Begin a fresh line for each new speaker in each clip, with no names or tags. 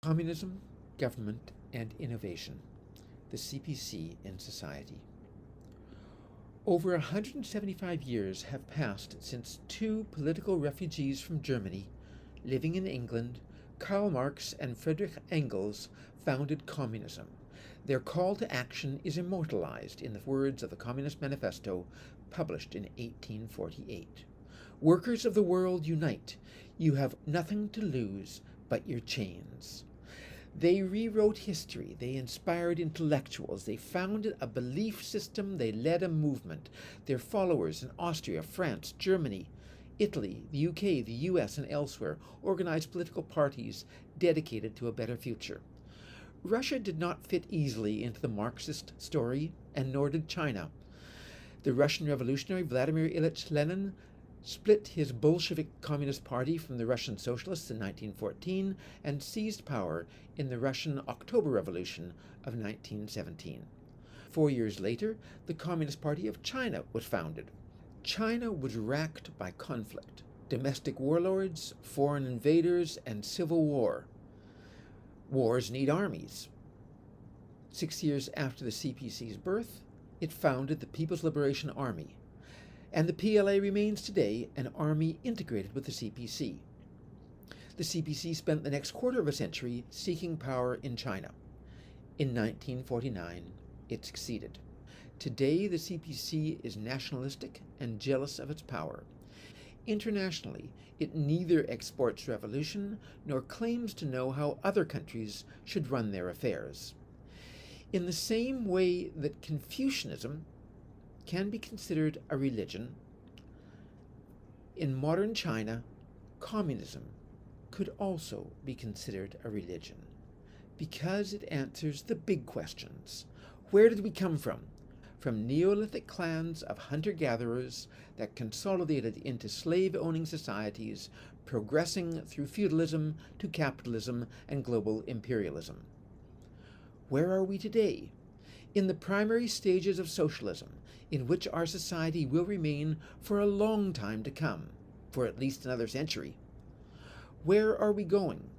Communism, Government, and Innovation, the CPC and Society. Over 175 years have passed since two political refugees from Germany, living in England, Karl Marx and Fredrich Engels, founded communism. Their call to action is immortalized in the words of the Communist Manifesto, published in 1848. Workers of the world, unite. You have nothing to lose but your chains. They rewrote history, they inspired intellectuals, they founded a belief system, they led a movement. Their followers in Austria, France, Germany, Italy, the UK, the US, and elsewhere organized political parties dedicated to a better future. Russia did not fit easily into the Marxist story, and nor did China. The Russian revolutionary Vladimir Ilyich Lenin split his Bolshevik Communist Party from the Russian Socialists in 1914 and seized power in the Russian October Revolution of 1917. 4 years later, the Communist Party of China was founded. China was racked by conflict, domestic warlords, foreign invaders, and civil war. Wars need armies. 6 years after the CPC's birth, it founded the People's Liberation Army, and the PLA remains today an army integrated with the CPC. The CPC spent the next quarter of a century seeking power in China. In 1949, it succeeded. Today, the CPC is nationalistic and jealous of its power. Internationally, it neither exports revolution nor claims to know how other countries should run their affairs. In the same way that Confucianism can be considered a religion, in modern China, communism could also be considered a religion, because it answers the big questions. Where did we come from? From Neolithic clans of hunter-gatherers that consolidated into slave-owning societies, progressing through feudalism to capitalism and global imperialism. Where are we today? In the primary stages of socialism, in which our society will remain for a long time to come, for at least another century. Where are we going?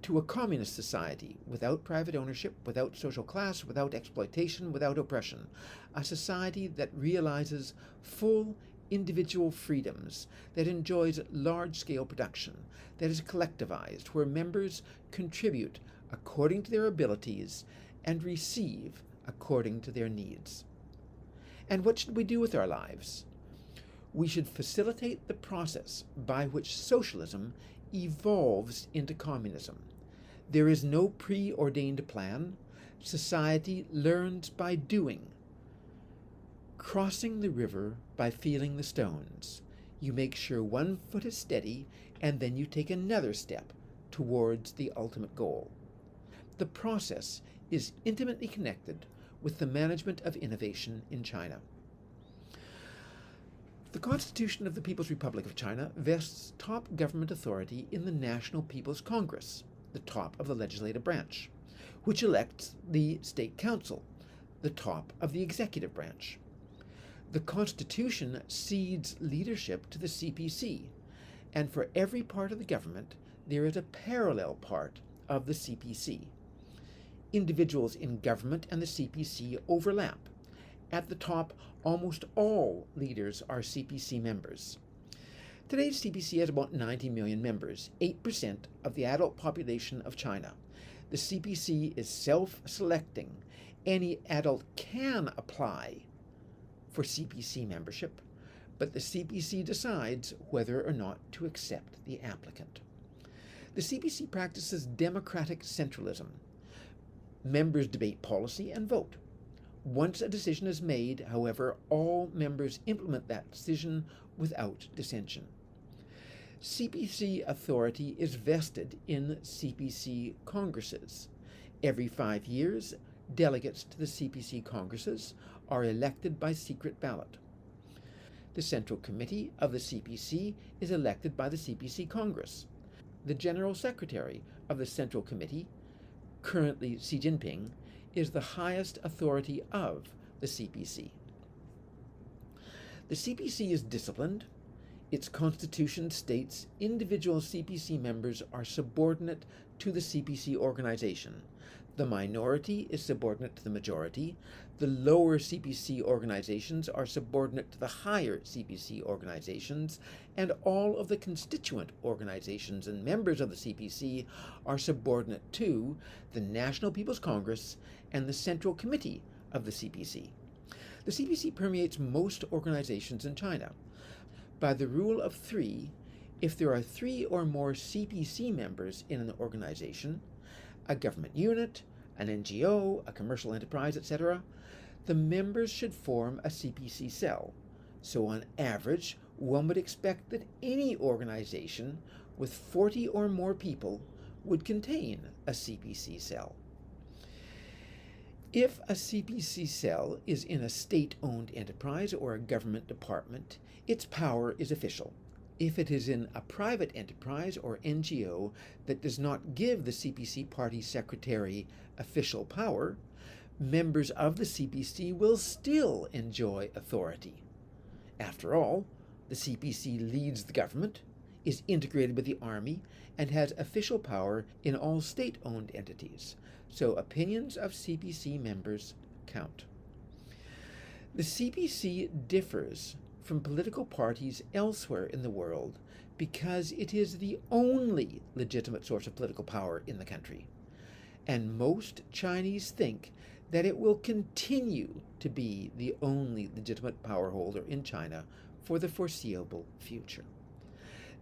To a communist society, without private ownership, without social class, without exploitation, without oppression. A society that realizes full individual freedoms, that enjoys large-scale production, that is collectivized, where members contribute according to their abilities and receive according to their needs. And what should we do with our lives? We should facilitate the process by which socialism evolves into communism. There is no preordained plan. Society learns by doing. Crossing the river by feeling the stones. You make sure one foot is steady, and then you take another step towards the ultimate goal. The process is intimately connected with the management of innovation in China. The Constitution of the People's Republic of China vests top government authority in the National People's Congress, the top of the legislative branch, which elects the State Council, the top of the executive branch. The Constitution cedes leadership to the CPC, and for every part of the government, there is a parallel part of the CPC. Individuals in government and the CPC overlap. At the top, almost all leaders are CPC members. Today's CPC has about 90 million members, 8% of the adult population of China. The CPC is self-selecting. Any adult can apply for CPC membership, but the CPC decides whether or not to accept the applicant. The CPC practices democratic centralism. Members debate policy and vote. Once a decision is made, however, all members implement that decision without dissension. CPC authority is vested in CPC congresses. Every 5 years, delegates to the CPC congresses are elected by secret ballot. The Central Committee of the CPC is elected by the CPC Congress. The General Secretary of the Central Committee, currently Xi Jinping, is the highest authority of the CPC. The CPC is disciplined. Its constitution states individual CPC members are subordinate to the CPC organization. The minority is subordinate to the majority. The lower CPC organizations are subordinate to the higher CPC organizations, and all of the constituent organizations and members of the CPC are subordinate to the National People's Congress and the Central Committee of the CPC. The CPC permeates most organizations in China. By the rule of three, if there are 3 or more CPC members in an organization, a government unit, an NGO, a commercial enterprise, etc., the members should form a CPC cell. So on average, one would expect that any organization with 40 or more people would contain a CPC cell. If a CPC cell is in a state-owned enterprise or a government department, its power is official. If it is in a private enterprise or NGO that does not give the CPC party secretary official power, members of the CPC will still enjoy authority. After all, the CPC leads the government, is integrated with the army, and has official power in all state-owned entities, so opinions of CPC members count. The CPC differs from political parties elsewhere in the world because it is the only legitimate source of political power in the country, and most Chinese think that it will continue to be the only legitimate power holder in China for the foreseeable future.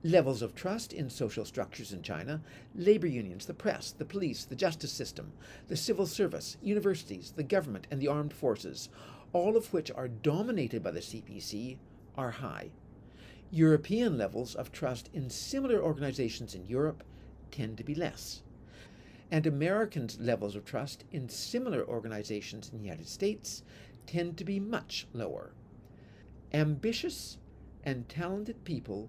Levels of trust in social structures in China, labor unions, the press, the police, the justice system, the civil service, universities, the government, and the armed forces, all of which are dominated by the CPC, are high. European levels of trust in similar organizations in Europe tend to be less. And Americans' levels of trust in similar organizations in the United States tend to be much lower. Ambitious and talented people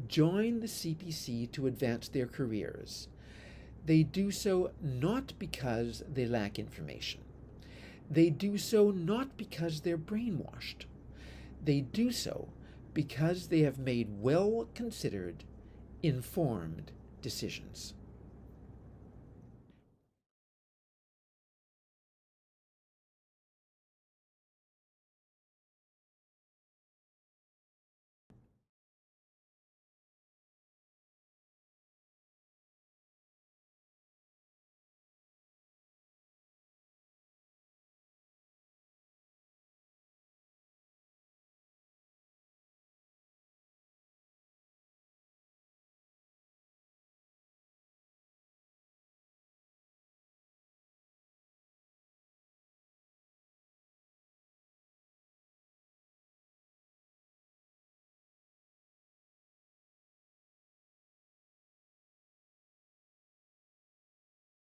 join the CPC to advance their careers. They do so not because they lack information. They do so not because they're brainwashed. They do so because they have made well-considered, informed decisions.